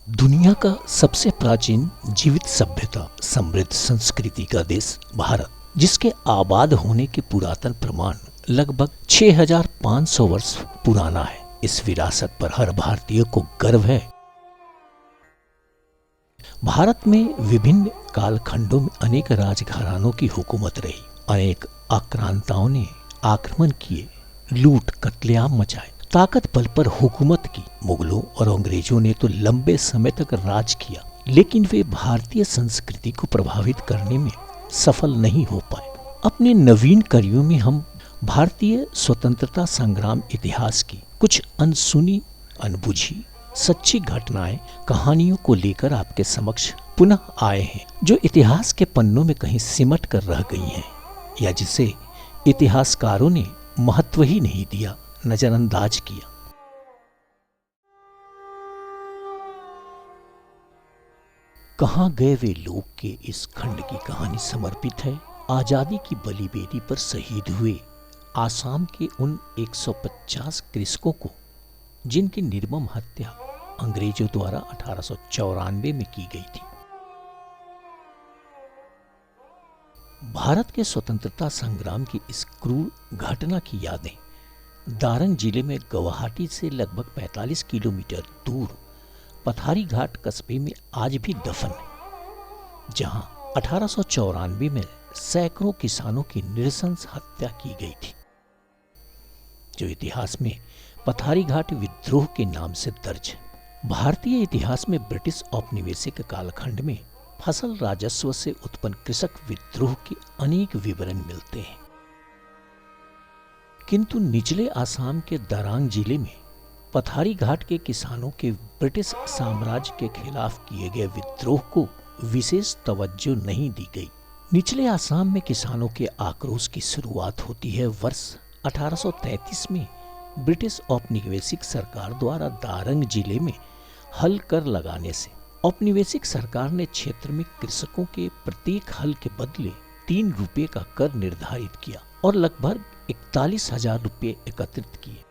दुनिया का सबसे प्राचीन जीवित सभ्यता, समृद्ध संस्कृति का देश भारत, जिसके आबाद होने के पुरातन प्रमाण लगभग 6500 वर्ष पुराना है। इस विरासत पर हर भारतीय को गर्व है। भारत में विभिन्न कालखंडों में अनेक राजघरानों की हुकूमत रही। अनेक आक्रांताओं ने आक्रमण किए, लूट कत्लेआम मचाए, ताकत बल पर हुकूमत की। मुगलों और अंग्रेजों ने तो लंबे समय तक राज किया, लेकिन वे भारतीय संस्कृति को प्रभावित करने में सफल नहीं हो पाए। अपने नवीन कार्यों में हम भारतीय स्वतंत्रता संग्राम इतिहास की कुछ अनसुनी, अनबुझी, सच्ची घटनाएं, कहानियों को लेकर आपके समक्ष पुनः आए हैं, जो इतिहास के पन्नों में कहीं सिमट कर रह गई हैं, या जिसे इतिहासकारों ने महत्व ही नहीं दिया, नजरअंदाज किया। कहां गए वे लोग के इस खंड की कहानी समर्पित है आजादी की बलिवेदी पर शहीद हुए आसाम के उन 150 कृषकों को, जिनकी निर्मम हत्या अंग्रेजों द्वारा 1894 में की गई थी। भारत के स्वतंत्रता संग्राम की इस क्रूर घटना की यादें दारंग जिले में गुवाहाटी से लगभग 45 किलोमीटर दूर पथारी घाट कस्बे में आज भी दफन है, जहां 1894 में सैकड़ों किसानों की नृशंस हत्या की गई थी, जो इतिहास में पथारी घाट विद्रोह के नाम से दर्ज है। भारतीय इतिहास में ब्रिटिश औपनिवेशिक कालखंड में फसल राजस्व से उत्पन्न कृषक विद्रोह के अनेक विवरण मिलते हैं, किंतु निचले आसाम के दरांग जिले में पथारी घाट के किसानों के ब्रिटिश साम्राज्य के खिलाफ किए गए विद्रोह को विशेष तवज्जो नहीं दी गई। निचले आसाम में किसानों के आक्रोश की शुरुआत होती है वर्ष 1833 में ब्रिटिश औपनिवेशिक सरकार द्वारा दारंग जिले में हल कर लगाने से। औपनिवेशिक सरकार ने क्षेत्र में कृषकों के प्रत्येक हल के बदले 3 रुपये का कर निर्धारित किया और लगभग 41,000 रुपये एकत्रित किए।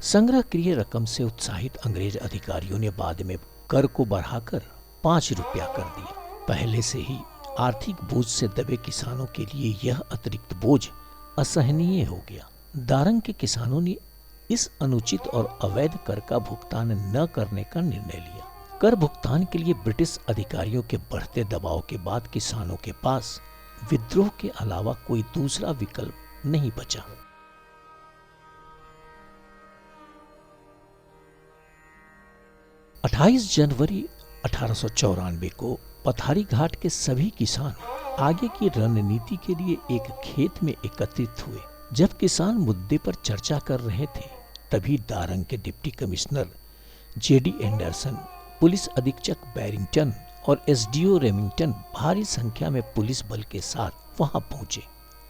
संग्रहकीय रकम से उत्साहित अंग्रेज अधिकारियों ने बाद में कर को बढ़ाकर 5 रुपया कर दिया। पहले से ही आर्थिक बोझ से दबे किसानों के लिए यह अतिरिक्त बोझ असहनीय हो गया। दारंग के किसानों ने इस अनुचित और अवैध कर का भुगतान न करने का निर्णय लिया। कर भुगतान के लिए ब्रिटिश अधिकारियों के बढ़ते दबाव के बाद किसानों के पास विद्रोह के अलावा कोई दूसरा विकल्प नहीं बचा। जनवरी 1894 को पथारी घाट के सभी किसान आगे की रणनीति के लिए एक खेत में एकत्रित हुए। जब किसान मुद्दे पर चर्चा कर रहे थे, तभी दारंग के deputy commissioner JD Anderson, police अधीक्षक बैरिंगटन और एसडीओ रेमिंगटन भारी संख्या में पुलिस बल के साथ वहां पहुंचे।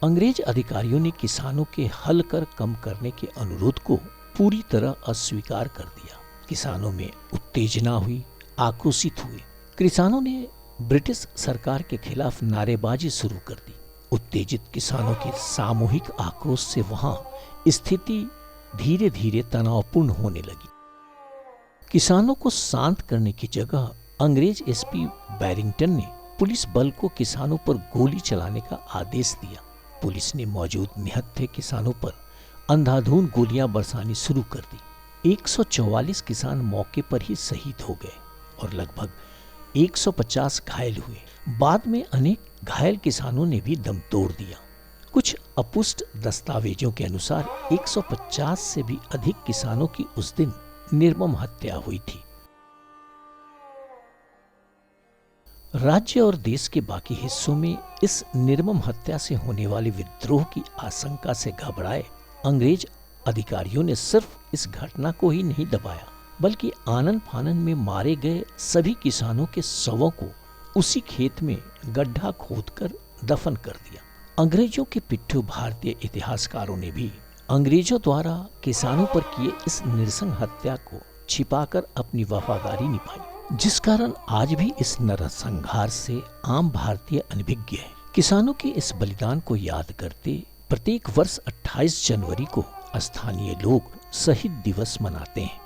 अंग्रेज अधिकारियों ने किसानों के हल कर कम करने के अनुरोध को पूरी तरह अस्वीकार कर दिया। किसानों में उत्तेजना हुई, आक्रोशित हुए। किसानों ने ब्रिटिश सरकार के खिलाफ नारेबाजी शुरू कर दी। उत्तेजित किसानों के सामूहिक आक्रोश से वहां स्थिति धीरे धीरे तनावपूर्ण होने लगी। किसानों को शांत करने की जगह अंग्रेज एसपी बैरिंगटन ने पुलिस बल को किसानों पर गोली चलाने का आदेश दिया। पुलिस ने मौजूद निहत्थे किसानों पर अंधाधुंध गोलियां बरसानी शुरू कर दी। 144 किसान मौके पर ही शहीद हो गए और लगभग 150 घायल हुए। बाद में अनेक घायल किसानों ने भी दम तोड़ दिया। कुछ अपुष्ट दस्तावेजों के अनुसार 150 से भी अधिक किसानों की उस दिन निर्मम हत्या हुई थी। राज्य और देश के बाकी हिस्सों में इस निर्मम हत्या से होने वाले विद्रोह की आशंका से घबराए अंग्रेज अधिकारियों ने सिर्फ इस घटना को ही नहीं दबाया, बल्कि आनन फानन में मारे गए सभी किसानों के शवों को उसी खेत में गड्ढा खोदकर दफन कर दिया। अंग्रेजों के पिट्ठू भारतीय इतिहासकारों ने भी अंग्रेजों द्वारा किसानों पर किए इस नृशंस हत्या को छिपाकर अपनी वफादारी निभाई, जिस कारण आज भी इस नरसंहार से आम भारतीय अनभिज्ञ है। किसानों के इस बलिदान को याद करते प्रत्येक वर्ष 28 जनवरी को स्थानीय लोग शहीद दिवस मनाते हैं।